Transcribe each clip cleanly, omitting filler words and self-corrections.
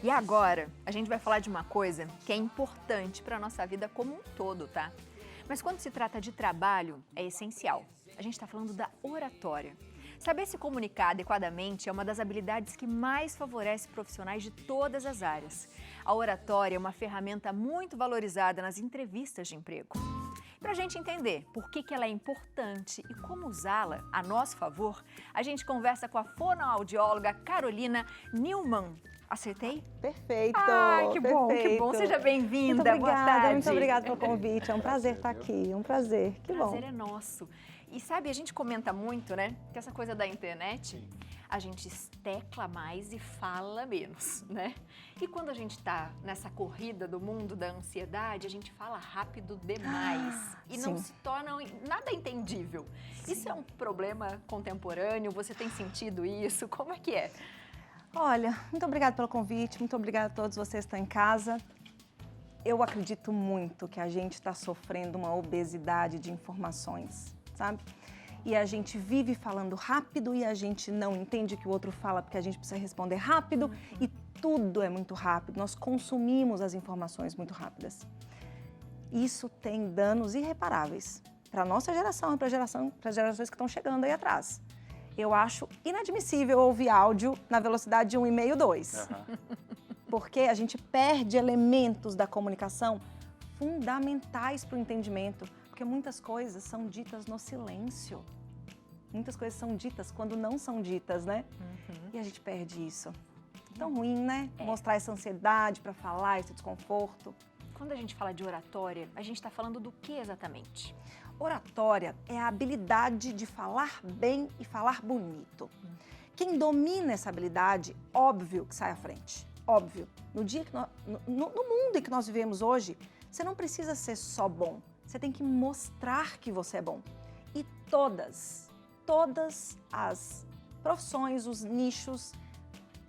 E agora, a gente vai falar de uma coisa que é importante para a nossa vida como um todo, tá? Mas quando se trata de trabalho, é essencial. A gente está falando da oratória. Saber se comunicar adequadamente é uma das habilidades que mais favorece profissionais de todas as áreas. A oratória é uma ferramenta muito valorizada nas entrevistas de emprego. Para a gente entender por que ela é importante e como usá-la a nosso favor, a gente conversa com a fonoaudióloga Carolina Newman. Acertei? Perfeito! Ai, que bom, que perfeito. bom. Seja bem-vinda. Muito Boa obrigada, tarde. muito obrigada pelo convite. É um prazer estar aqui, um prazer. Que O bom. prazer é nosso. E sabe, a gente comenta muito, né, que essa coisa da internet, a gente tecla mais e fala menos, né? E quando a gente está nessa corrida do mundo da ansiedade, a gente fala rápido demais e não sim. se torna nada entendível. Sim. Isso é um problema contemporâneo? Você tem sentido isso? Como é que é? Olha, muito obrigada pelo convite, muito obrigada a todos vocês que estão em casa. Eu acredito muito que a gente está sofrendo uma obesidade de informações, sabe? E a gente vive falando rápido e a gente não entende o que o outro fala porque a gente precisa responder rápido e tudo é muito rápido. Nós consumimos as informações muito rápidas. Isso tem danos irreparáveis para a nossa geração e para as gerações que estão chegando aí atrás. Eu acho inadmissível ouvir áudio na velocidade de 1,5, 2. Porque a gente perde elementos da comunicação fundamentais para o entendimento. Porque muitas coisas são ditas no silêncio. Muitas coisas são ditas quando não são ditas, né? E a gente perde isso. Tão ruim, né? Mostrar essa ansiedade para falar, esse desconforto. Quando a gente fala de oratória, a gente está falando do que exatamente? Oratória é a habilidade de falar bem e falar bonito. Quem domina essa habilidade, óbvio que sai à frente. Óbvio. No mundo em que nós vivemos hoje, você não precisa ser só bom. Você tem que mostrar que você é bom. E todas as profissões, os nichos,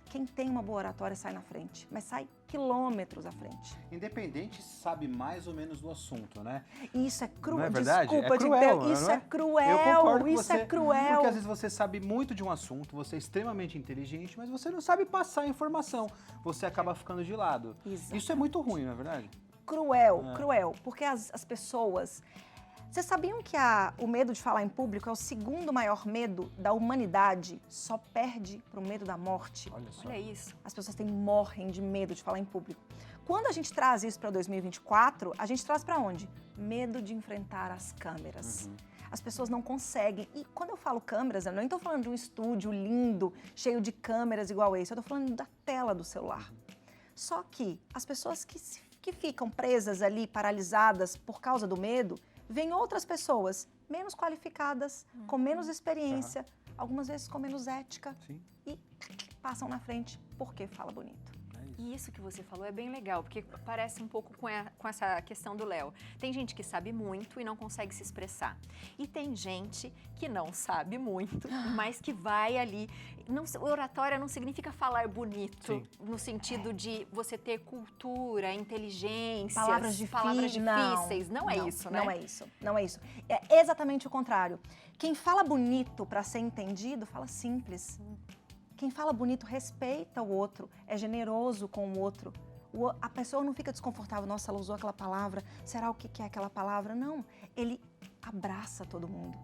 quem tem uma boa oratória sai na frente, mas sai quilômetros à frente. Independente sabe mais ou menos do assunto, né? Isso é cruel. Não é verdade? Desculpa, é cruel, isso não é? é cruel. Eu concordo com isso você, é cruel. Porque às vezes você sabe muito de um assunto, você é extremamente inteligente, mas você não sabe passar a informação. Você acaba ficando de lado. Exato. Isso é muito ruim, não é verdade? Cruel, cruel. Porque as pessoas... Vocês sabiam que o medo de falar em público é o segundo maior medo da humanidade? Só perde pro medo da morte. Olha só. Olha isso. As pessoas morrem de medo de falar em público. Quando a gente traz isso para 2024, a gente traz para onde? Medo de enfrentar as câmeras. As pessoas não conseguem. E quando eu falo câmeras, eu não estou falando de um estúdio lindo, cheio de câmeras igual esse. Eu estou falando da tela do celular. Só que as pessoas que ficam presas ali, paralisadas por causa do medo, vêm outras pessoas menos qualificadas, com menos experiência, algumas vezes com menos ética, e passam na frente porque fala bonito. E isso que você falou é bem legal, porque parece um pouco com essa questão do Léo. Tem gente que sabe muito e não consegue se expressar. E tem gente que não sabe muito, mas que vai ali. Oratória não significa falar bonito, no sentido de você ter cultura, inteligência, palavras difíceis. Não é isso, né? Não é isso, não é isso. É exatamente o contrário. Quem fala bonito para ser entendido, fala simples. Quem fala bonito respeita o outro, é generoso com o outro. A pessoa não fica desconfortável, nossa, ela usou aquela palavra, será o que é aquela palavra? Não, ele abraça todo mundo,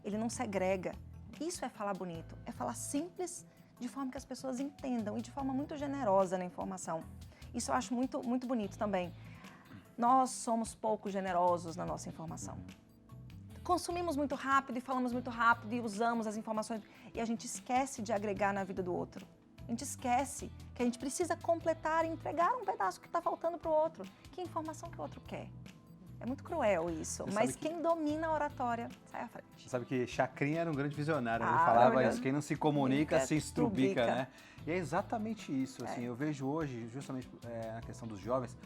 ele não segrega. Isso é falar bonito, é falar simples, de forma que as pessoas entendam e de forma muito generosa na informação. Isso eu acho muito, muito bonito também. Nós somos pouco generosos na nossa informação. Consumimos muito rápido e falamos muito rápido e usamos as informações e a gente esquece de agregar na vida do outro. A gente esquece que a gente precisa completar e entregar um pedaço que está faltando para o outro. Que informação que o outro quer. É muito cruel isso, mas quem domina a oratória sai à frente. Você sabe que Chacrinha era um grande visionário, ele falava isso, quem não se comunica se estrubica, né? E é exatamente isso, assim, eu vejo hoje, justamente na questão dos jovens,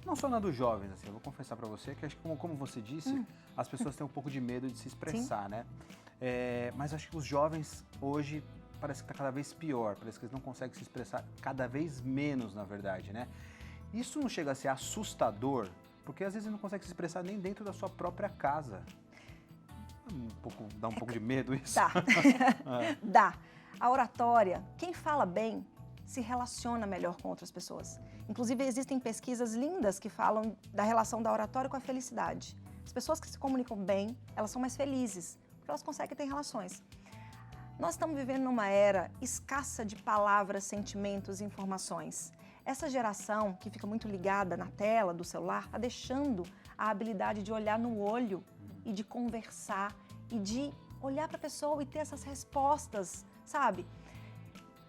não só na dos jovens, assim, eu vou confessar pra você que acho que como você disse, as pessoas têm um pouco de medo de se expressar, né? Mas acho que os jovens hoje parece que tá cada vez pior, parece que eles não conseguem se expressar cada vez menos, na verdade, né? Isso não chega a ser assustador, porque às vezes não consegue se expressar nem dentro da sua própria casa. Dá um pouco de medo isso? Dá. Dá. A oratória, quem fala bem, se relaciona melhor com outras pessoas. Inclusive, existem pesquisas lindas que falam da relação da oratória com a felicidade. As pessoas que se comunicam bem, elas são mais felizes, porque elas conseguem ter relações. Nós estamos vivendo numa era escassa de palavras, sentimentos e informações. Essa geração que fica muito ligada na tela do celular está deixando a habilidade de olhar no olho e de conversar e de olhar para a pessoa e ter essas respostas, sabe?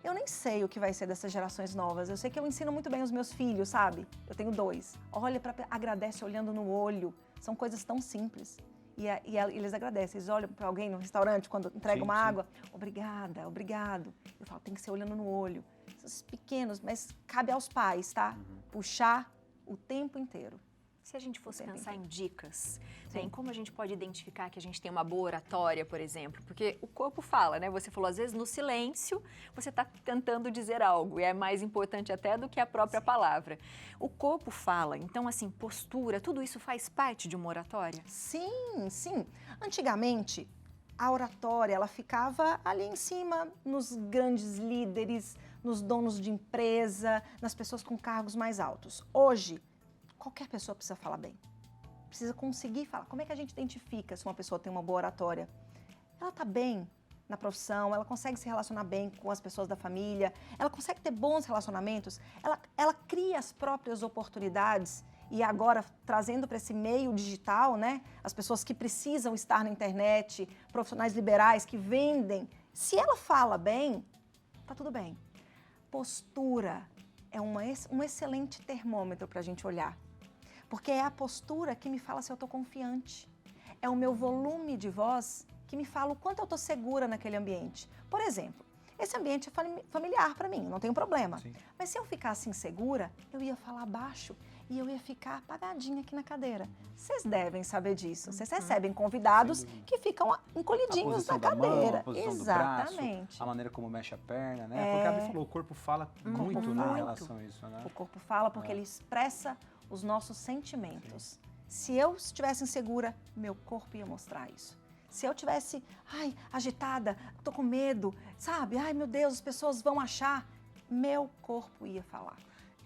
Eu nem sei o que vai ser dessas gerações novas. Eu sei que eu ensino muito bem os meus filhos, sabe? Eu tenho 2. Olha, agradece olhando no olho. São coisas tão simples. E eles agradecem. Eles olham para alguém no restaurante quando entrega uma água. Obrigada, obrigado. Eu falo, tem que ser olhando no olho. Esses pequenos, mas cabe aos pais, tá? Puxar o tempo inteiro. Se a gente fosse pensar em dicas, né, em como a gente pode identificar que a gente tem uma boa oratória, por exemplo, porque o corpo fala, né? Você falou, às vezes no silêncio você está tentando dizer algo e é mais importante até do que a própria palavra. O corpo fala, então assim, postura, tudo isso faz parte de uma oratória? Sim, sim. Antigamente, a oratória, ela ficava ali em cima, nos grandes líderes, nos donos de empresa, nas pessoas com cargos mais altos. Hoje, qualquer pessoa precisa falar bem, precisa conseguir falar. Como é que a gente identifica se uma pessoa tem uma boa oratória? Ela está bem na profissão, ela consegue se relacionar bem com as pessoas da família, ela consegue ter bons relacionamentos, ela cria as próprias oportunidades e agora trazendo para esse meio digital, né? As pessoas que precisam estar na internet, profissionais liberais que vendem, se ela fala bem, tá tudo bem. Postura é um excelente termômetro para a gente olhar. Porque é a postura que me fala se eu estou confiante. É o meu volume de voz que me fala o quanto eu estou segura naquele ambiente. Por exemplo, esse ambiente é familiar para mim, não tem problema. Sim. Mas se eu ficasse insegura, eu ia falar baixo e eu ia ficar apagadinha aqui na cadeira. Vocês devem saber disso. Vocês recebem convidados que ficam encolhidinhos na cadeira. A posição exatamente. Do braço, a maneira como mexe a perna, né? Porque a Gabi falou, o corpo fala muito, né, em relação a isso, né? O corpo fala porque ele expressa os nossos sentimentos. Sim. Se eu estivesse insegura, meu corpo ia mostrar isso. Se eu tivesse, agitada, tô com medo, sabe? Ai, meu Deus, as pessoas vão achar, meu corpo ia falar.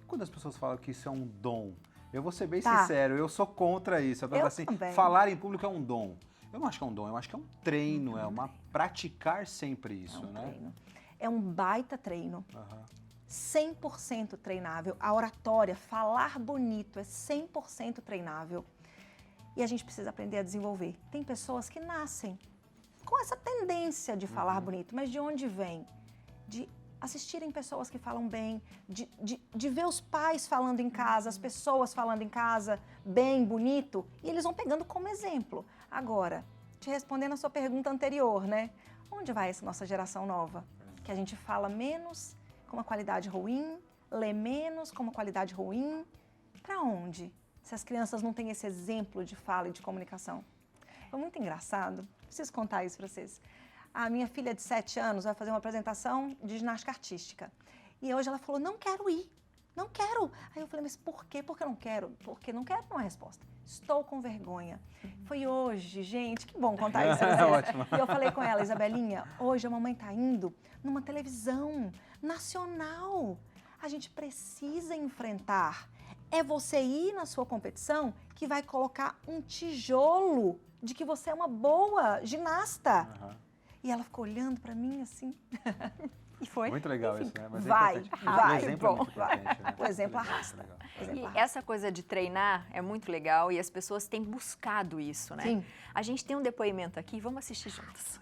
E quando as pessoas falam que isso é um dom? Eu vou ser bem sincero, eu sou contra isso. Eu assim, também. Falar em público é um dom. Eu não acho que é um dom, eu acho que é um treino, é uma praticar sempre isso, né? Treino. É um baita treino. 100% treinável. A oratória, falar bonito é 100% treinável. E a gente precisa aprender a desenvolver. Tem pessoas que nascem com essa tendência de falar bonito, mas de onde vem? De assistirem pessoas que falam bem, de ver os pais falando em casa, as pessoas falando em casa, bem, bonito, e eles vão pegando como exemplo. Agora, te respondendo a sua pergunta anterior, né? Onde vai essa nossa geração nova? Que a gente fala menos, com uma qualidade ruim, lê menos com uma qualidade ruim. Para onde? Se as crianças não têm esse exemplo de fala e de comunicação. Foi muito engraçado. Preciso contar isso para vocês. A minha filha de 7 anos vai fazer uma apresentação de ginástica artística. E hoje ela falou, não quero ir, não quero. Aí eu falei, mas por quê? Por que eu não quero? Porque não quero, não é a resposta. Estou com vergonha. Foi hoje, gente, que bom contar isso pra vocês. Ótimo. E eu falei com ela, Isabelinha, hoje a mamãe tá indo numa televisão nacional. A gente precisa enfrentar. É você ir na sua competição que vai colocar um tijolo de que você é uma boa ginasta. E ela ficou olhando para mim assim. E foi. Muito legal. Enfim, isso, né? Mas vai. O exemplo é muito importante, né? O exemplo arrasta. E essa coisa de treinar é muito legal e as pessoas têm buscado isso, né? Sim. A gente tem um depoimento aqui, vamos assistir juntos.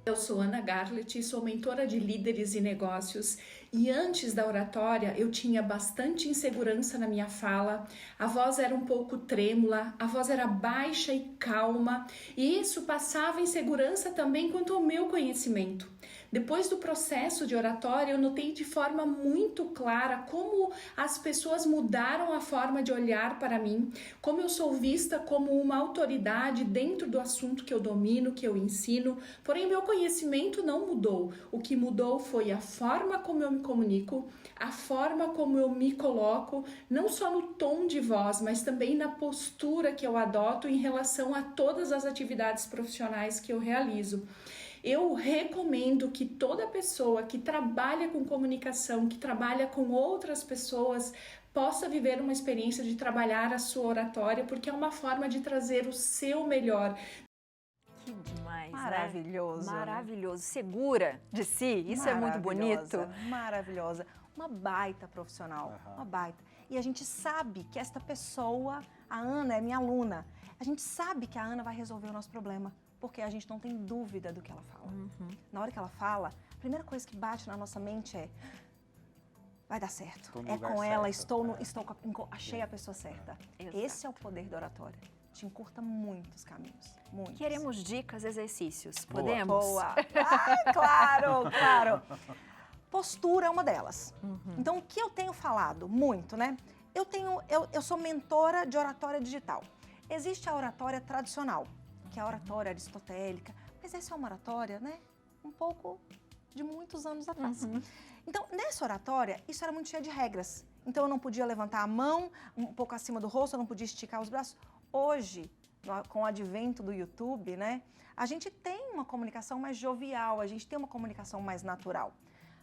Eu sou Ana Garlett, sou mentora de líderes e negócios e antes da oratória eu tinha bastante insegurança na minha fala, a voz era um pouco trêmula, a voz era baixa e calma e isso passava insegurança também quanto ao meu conhecimento. Depois do processo de oratória, eu notei de forma muito clara como as pessoas mudaram a forma de olhar para mim, como eu sou vista como uma autoridade dentro do assunto que eu domino, que eu ensino, porém meu conhecimento não mudou. O que mudou foi a forma como eu me comunico, a forma como eu me coloco, não só no tom de voz, mas também na postura que eu adoto em relação a todas as atividades profissionais que eu realizo. Eu recomendo que toda pessoa que trabalha com comunicação, que trabalha com outras pessoas, possa viver uma experiência de trabalhar a sua oratória, porque é uma forma de trazer o seu melhor. Que demais, Maravilhoso. Né? Maravilhoso. Segura de si, isso é muito bonito. Maravilhosa. Uma baita profissional, uma baita. E a gente sabe que esta pessoa, a Ana é minha aluna, a gente sabe que a Ana vai resolver o nosso problema, porque a gente não tem dúvida do que ela fala. Na hora que ela fala, a primeira coisa que bate na nossa mente é: vai dar certo, é com ela, achei a pessoa certa. Exato. Esse é o poder da oratória. Te encurta muitos caminhos, muitos. Queremos dicas, exercícios, Boa. podemos? Boa! Ah, claro! Postura é uma delas. Então, o que eu tenho falado muito, né? Eu sou mentora de oratória digital. Existe a oratória tradicional, que é a oratória aristotélica, mas essa é uma oratória, né? Um pouco de muitos anos atrás. Então, nessa oratória, isso era muito cheio de regras. Então, eu não podia levantar a mão um pouco acima do rosto, eu não podia esticar os braços. Hoje, com o advento do YouTube, né? A gente tem uma comunicação mais jovial, a gente tem uma comunicação mais natural.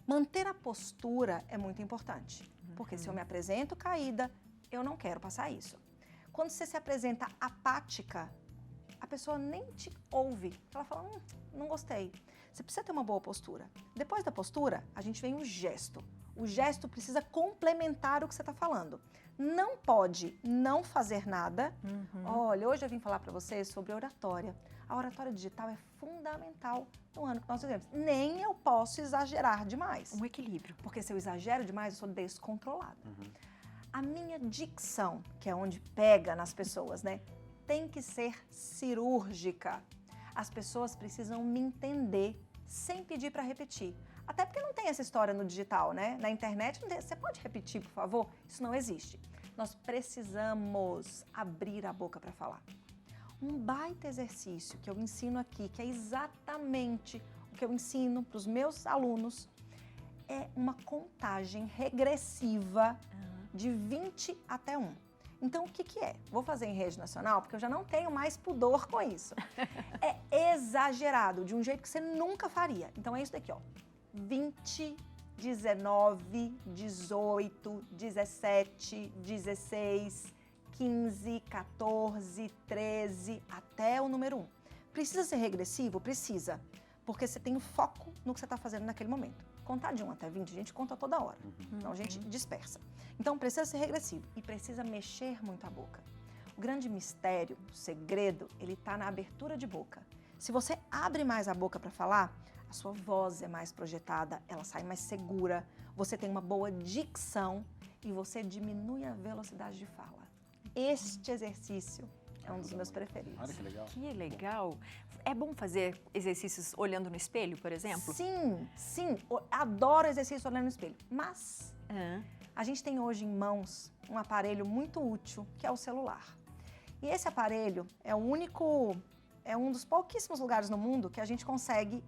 Manter a postura é muito importante, porque se eu me apresento caída, eu não quero passar isso. Quando você se apresenta apática, a pessoa nem te ouve. Ela fala, não gostei. Você precisa ter uma boa postura. Depois da postura, a gente vem o gesto. O gesto precisa complementar o que você está falando. Não pode não fazer nada. Olha, hoje eu vim falar para vocês sobre oratória. A oratória digital é fundamental no ano que nós vivemos. Nem eu posso exagerar demais. Um equilíbrio. Porque se eu exagero demais, eu sou descontrolada. A minha dicção, que é onde pega nas pessoas, né? Tem que ser cirúrgica. As pessoas precisam me entender sem pedir para repetir. Até porque não tem essa história no digital, né? Na internet, não tem. Você pode repetir, por favor? Isso não existe. Nós precisamos abrir a boca para falar. Um baita exercício que eu ensino aqui, que é exatamente o que eu ensino para os meus alunos, é uma contagem regressiva de 20 até 1. Então, o que é? Vou fazer em rede nacional, porque eu já não tenho mais pudor com isso. É exagerado, de um jeito que você nunca faria. Então, é isso daqui, ó. 20, 19, 18, 17, 16, 15, 14, 13, até o número 1. Precisa ser regressivo? Precisa, porque você tem o foco no que você está fazendo naquele momento. Contar de 1 até 20, a gente conta toda hora, então a gente dispersa. Então precisa ser regressivo e precisa mexer muito a boca. O grande mistério, o segredo, ele está na abertura de boca. Se você abre mais a boca para falar, a sua voz é mais projetada, ela sai mais segura, você tem uma boa dicção e você diminui a velocidade de fala. Este exercício é um dos meus preferidos. Olha que legal. Que legal. É bom fazer exercícios olhando no espelho, por exemplo? Sim. Adoro exercício olhando no espelho. Mas a gente tem hoje em mãos um aparelho muito útil, que é o celular. E esse aparelho é um dos pouquíssimos lugares no mundo que a gente consegue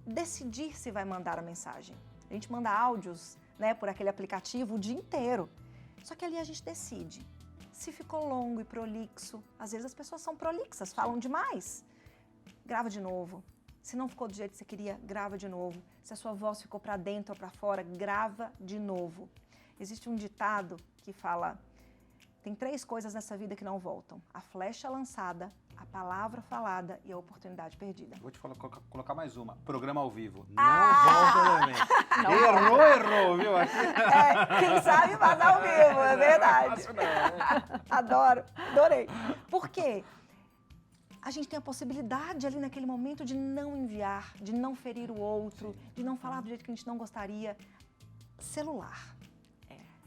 decidir se vai mandar a mensagem. A gente manda áudios, né, por aquele aplicativo o dia inteiro. Só que ali a gente decide. Se ficou longo e prolixo, às vezes as pessoas são prolixas, falam demais. Grava de novo. Se não ficou do jeito que você queria, grava de novo. Se a sua voz ficou para dentro ou para fora, grava de novo. Existe um ditado que fala: tem 3 coisas nessa vida que não voltam: a flecha lançada, a palavra falada e a oportunidade perdida. Vou te colocar mais uma. Programa ao vivo. Não volta também. Errou, viu? Quem sabe faz ao vivo, é verdade. Adorei. Por quê? A gente tem a possibilidade ali naquele momento de não enviar, de não ferir o outro, de não falar do jeito que a gente não gostaria. Celular.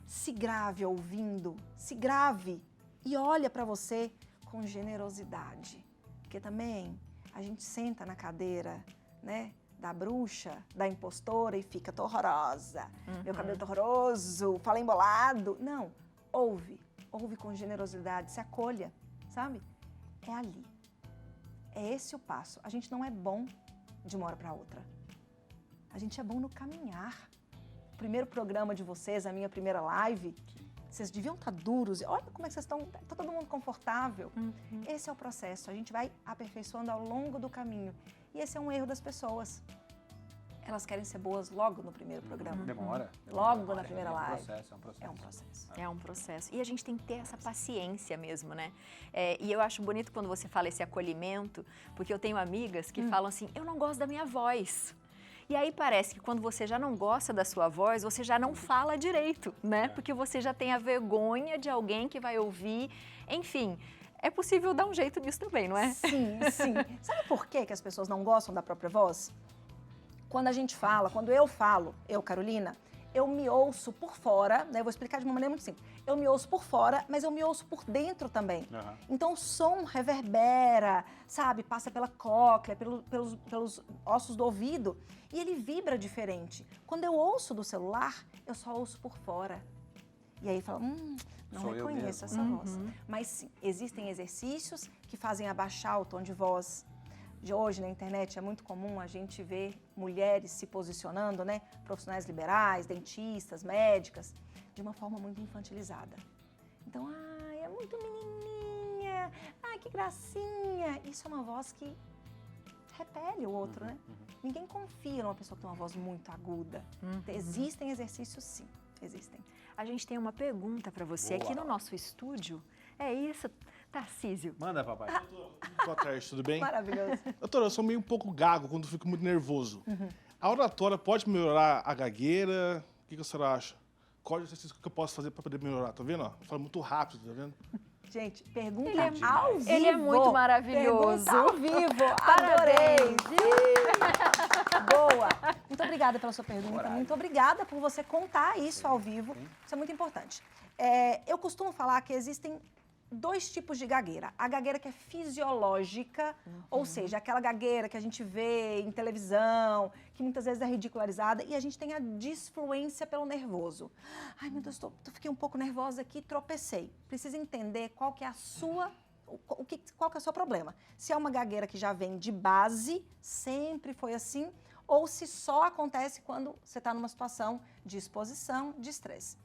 Se grave ouvindo, se grave e olha para você com generosidade. Porque também a gente senta na cadeira, né, da bruxa, da impostora e fica, tô horrorosa, meu cabelo tá horroroso, fala embolado. Não, ouve com generosidade, se acolha, sabe? É ali. É esse o passo. A gente não é bom de uma hora para outra. A gente é bom no caminhar. O primeiro programa de vocês, a minha primeira live, vocês deviam estar duros. Olha como é que vocês estão, tá todo mundo confortável. Esse é o processo. A gente vai aperfeiçoando ao longo do caminho. E esse é um erro das pessoas. Elas querem ser boas logo no primeiro programa. Demora. Logo na primeira live. É um processo. É um processo. É um processo. E a gente tem que ter essa paciência mesmo, né? E eu acho bonito quando você fala esse acolhimento, porque eu tenho amigas que falam assim, eu não gosto da minha voz. E aí parece que quando você já não gosta da sua voz, você já não fala direito, né? Porque você já tem a vergonha de alguém que vai ouvir. Enfim, é possível dar um jeito nisso também, não é? Sim, sim. Sabe por que as pessoas não gostam da própria voz? Quando a gente fala, quando eu falo, eu, Carolina, eu me ouço por fora, né? Eu vou explicar de uma maneira muito simples. Eu me ouço por fora, mas eu me ouço por dentro também. Então o som reverbera, sabe? Passa pela cóclea, pelos ossos do ouvido e ele vibra diferente. Quando eu ouço do celular, eu só ouço por fora. E aí fala, não Sou eu reconheço mesmo. essa voz. Mas sim, existem exercícios que fazem abaixar o tom de voz. De hoje na internet é muito comum a gente ver mulheres se posicionando, né? Profissionais liberais, dentistas, médicas, de uma forma muito infantilizada. Então, é muito menininha, que gracinha. Isso é uma voz que repele o outro, né? Ninguém confia numa pessoa que tem uma voz muito aguda. Existem exercícios, sim, existem. A gente tem uma pergunta para você aqui no nosso estúdio. É isso, Tarcísio. Manda, papai. Boa tarde, tudo bem? Maravilhoso. Doutora, eu sou meio um pouco gago quando fico muito nervoso. A oratória pode melhorar a gagueira? O que a senhora acha? Qual exercício que eu posso fazer para poder melhorar? Tá vendo? Eu falo muito rápido, tá vendo? Gente, pergunta Ele é ao vivo. Ele é muito maravilhoso. Pergunta ao vivo. Adorei. Boa. Muito obrigada pela sua pergunta. Muito obrigada por você contar isso ao vivo. Isso é muito importante. Eu costumo falar que existem dois tipos de gagueira. A gagueira que é fisiológica, ou seja, aquela gagueira que a gente vê em televisão, que muitas vezes é ridicularizada, e a gente tem a disfluência pelo nervoso. Ai, meu Deus, fiquei um pouco nervosa aqui, tropecei. Precisa entender qual que é qual que é o seu problema. Se é uma gagueira que já vem de base, sempre foi assim, ou se só acontece quando você está numa situação de exposição, de estresse.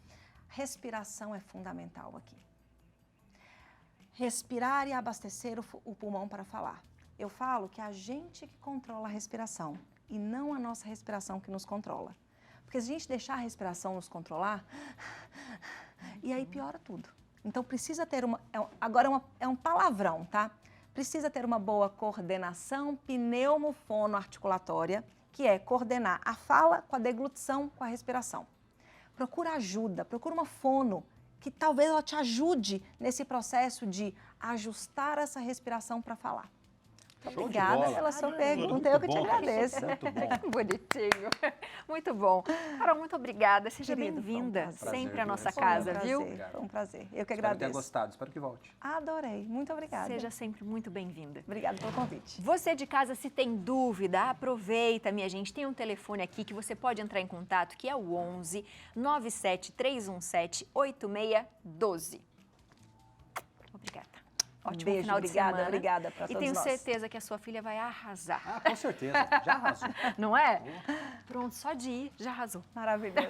Respiração é fundamental aqui. Respirar e abastecer o pulmão para falar. Eu falo que é a gente que controla a respiração e não a nossa respiração que nos controla. Porque se a gente deixar a respiração nos controlar, e aí piora tudo. Então precisa ter agora é um palavrão, tá? Precisa ter uma boa coordenação pneumofonoarticulatória, que é coordenar a fala com a deglutição, com a respiração. Procura ajuda, procura uma fono, que talvez ela te ajude nesse processo de ajustar essa respiração para falar. Obrigada pela sua pergunta, eu que te agradeço. Muito bom. Bonitinho. Muito bom. Carol, muito obrigada. Seja Querido, bem-vinda foi um sempre à nossa prazer, casa, Foi um viu? prazer, foi um prazer. Eu que Espero agradeço. ter gostado, espero que volte. Adorei, muito obrigada. Seja sempre muito bem-vinda. Obrigada pelo convite. Você de casa, se tem dúvida, aproveita, minha gente. Tem um telefone aqui que você pode entrar em contato, que é o 11 97 317 8612. Obrigada. Ótimo Beijo, final de obrigada, semana. obrigada para E todos tenho nós. certeza que a sua filha vai arrasar. Com certeza, já arrasou. Não é? Pronto, só de ir, já arrasou. Maravilhoso.